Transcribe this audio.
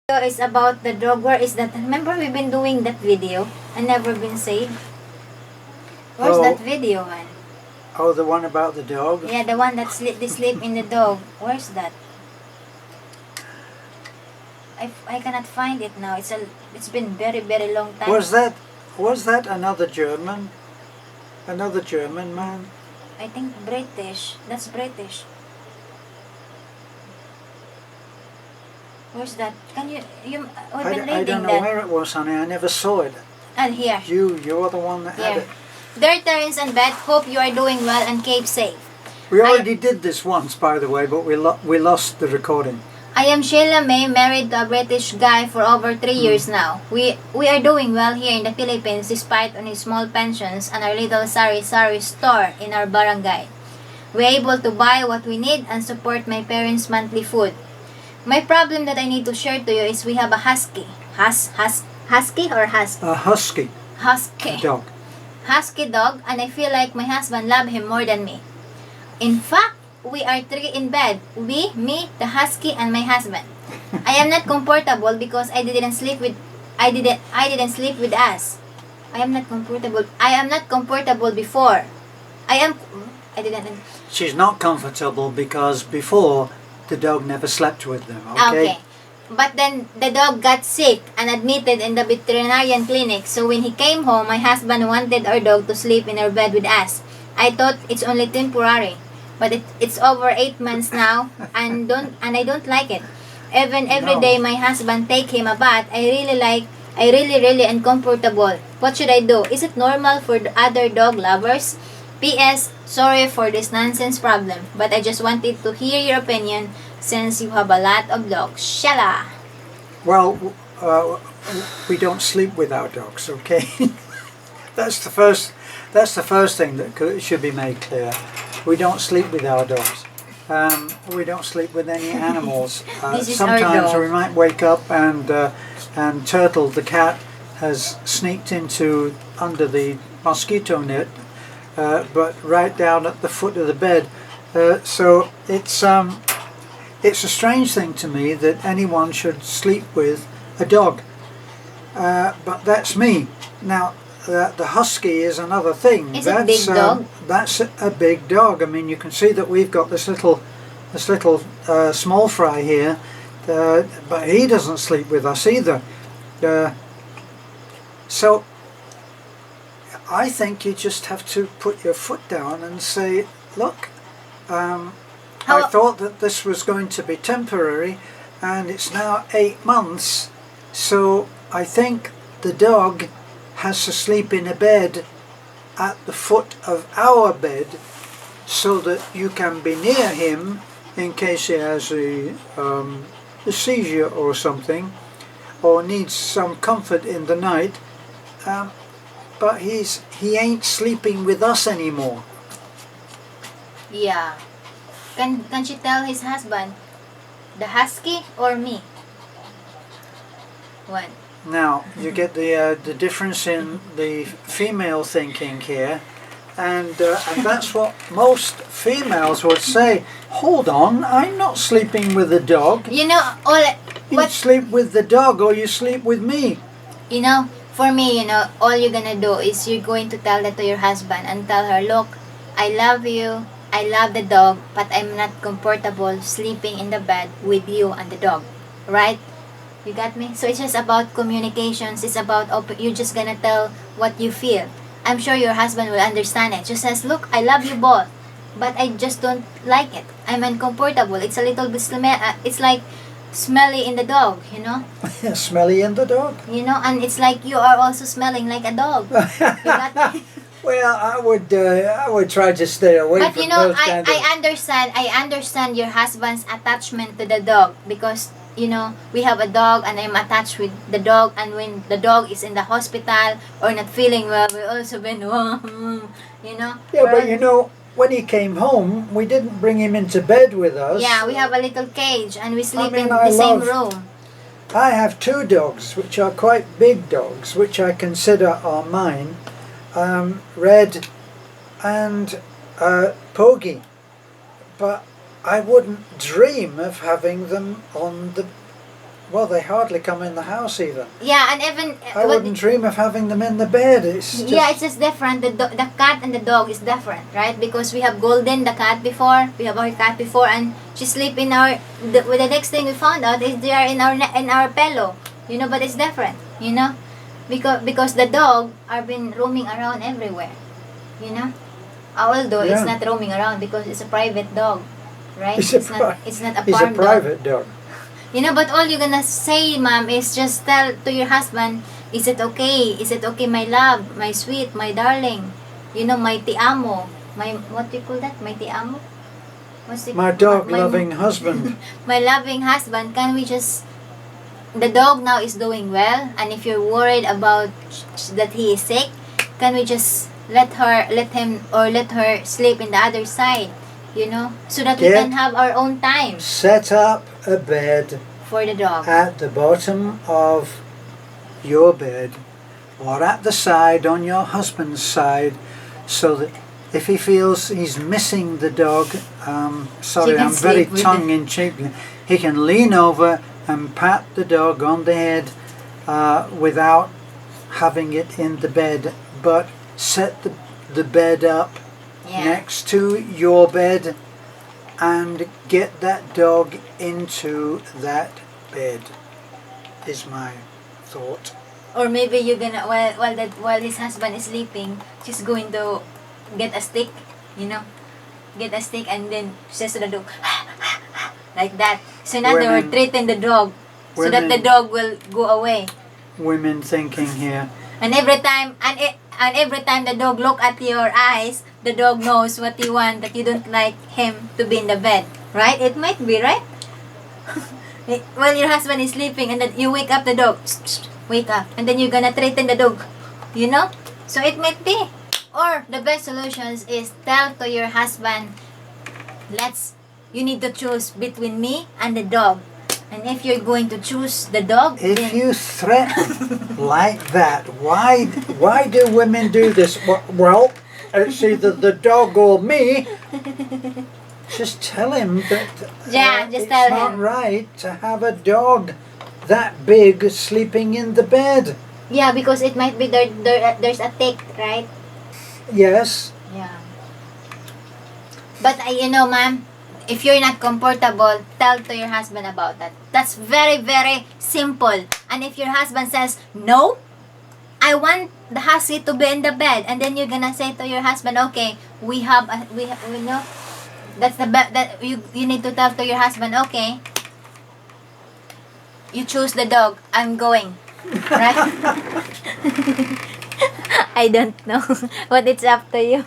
Is about the dog. Where is that? Remember we've been doing that video and never been saved? Where's that video, man? Oh, the one about the dog? Yeah, the one that they sleep in the dog. Where's that? I cannot find it now. It's been very long time. Was that another German? Another German man? I think British. That's British. Where's that? Can you we've been reading I don't know that. where it was, honey. I never saw it. And here. You're the one that had it. Dear Terence and Beth, hope you are doing well and keep safe. We already did this once, by the way, but we lost the recording. I am Sheila May, married to a British guy for over 3 years now. We are doing well here in the Philippines despite only small pensions and our little sari-sari store in our barangay. We're able to buy what we need and support my parents' monthly food. My problem that I need to share to you is we have a husky. Husky or husky? A husky. Husky. Dog. Husky dog, and I feel like my husband loves him more than me. In fact, we are 3 in bed. We, me, the husky, and my husband. I am not comfortable because I didn't sleep with us. I am not comfortable before. I didn't. She's not comfortable because before the dog never slept with them. Okay. But then the dog got sick and admitted in the veterinarian clinic. So when he came home, my husband wanted our dog to sleep in our bed with us. I thought it's only temporary, but it's over 8 months now, and I don't like it. Even every day my husband take him a bath, I really uncomfortable. What should I do? Is it normal for the other dog lovers? P.S. Sorry for this nonsense problem, but I just wanted to hear your opinion since you have a lot of dogs. Shala! Well, we don't sleep with our dogs, okay? That's the first thing that should be made clear. We don't sleep with our dogs. We don't sleep with any animals. Sometimes we might wake up and Turtle, the cat, has sneaked into under the mosquito net, but right down at the foot of the bed. So it's a strange thing to me that anyone should sleep with a dog. But that's me. Now, the husky is another thing. It's a big dog. That's a big dog. I mean, you can see that we've got this little small fry here, but he doesn't sleep with us either. So I think you just have to put your foot down and say, look, I thought that this was going to be temporary, and it's now 8 months, so I think the dog has to sleep in a bed at the foot of our bed so that you can be near him in case he has a seizure or something, or needs some comfort in the night, but he ain't sleeping with us anymore. Yeah. Can she tell his husband, the husky or me? What? Now you get the difference in the female thinking here, and that's what most females would say. Hold on, I'm not sleeping with the dog. You know, you sleep with the dog or you sleep with me. You know, for me, all you're gonna do is you're going to tell that to your husband and tell her, look, I love you, I love the dog, but I'm not comfortable sleeping in the bed with you and the dog, right? You got me? So it's just about communications. It's about you're just gonna tell what you feel. I'm sure your husband will understand it. Just says, look, I love you both, but I just don't like it. I'm uncomfortable. It's a little bit it's like smelly in the dog, Smelly in the dog? And it's like you are also smelling like a dog. You got me? Well, I would try to stay away from those kind of... I understand your husband's attachment to the dog because we have a dog and I'm attached with the dog, and when the dog is in the hospital or not feeling well, we also been Yeah, but when he came home, we didn't bring him into bed with us. Yeah, we have a little cage and we sleep in the same room. I have 2 dogs, which are quite big dogs, which I consider are mine. Red and Poggy, but I wouldn't dream of having them on Well, they hardly come in the house even. Yeah, and even I wouldn't dream of having them in the bed. It's just, yeah, it's just different. The cat and the dog is different, right? Because we have Golden, the cat before. We have our cat before, and she sleep in our. The next thing we found out is they are in our pillow. You know, but it's different. You know, because the dog are been roaming around everywhere. You know, although Yeah. it's not roaming around because it's a private dog, right? It's a It's not a he's a farm dog. private dog. You know, but all you're gonna say, ma'am, is just tell to your husband, is it okay? Is it okay, my love, my sweet, my darling? You know, my ti amo. My, what do you call that? My ti amo? What's it? My dog-loving husband. My loving husband, can we just, the dog now is doing well, and if you're worried about that he is sick, can we just let him or let her sleep in the other side? You know, so that we Get- can have our own time Set up a bed for the dog. at the bottom of your bed or at the side on your husband's side, so that if he feels he's missing the dog, sorry, can I'm very sleep with tongue-in-cheek, he can lean over and pat the dog on the head without having it in the bed, but set the bed up Yeah. next to your bed and get that dog into that bed, is my thought. Or maybe you're gonna while his husband is sleeping, she's going to get a stick, you know, get a stick and then says to the dog, like that. So in other words, Women- threaten the dog so that the women- dog will go away. Women thinking here, And every time every time the dog look at your eyes, the dog knows what you want, that you don't like him to be in the bed, right? It might be, right? While your husband is sleeping and then you wake up the dog, wake up, and then you're gonna threaten the dog, you know? So it might be. Or the best solutions is tell to your husband, you need to choose between me and the dog. And if you're going to choose the dog, if then you threaten like that, why do women do this? Well, it's either the dog or me. Just tell him that Yeah, just it's tell not him. right to have a dog that big sleeping in the bed. yeah, because it might be there's a tick, right? Yes, Yeah. But you know, ma'am, if you're not comfortable, tell to your husband about that. That's very, very simple. And if your husband says, no, I want the husky to be in the bed, and then you're gonna say to your husband, okay, we know, that's the that you need to tell to your husband, okay, you choose the dog, I'm going, right? I don't know, but it's up to you.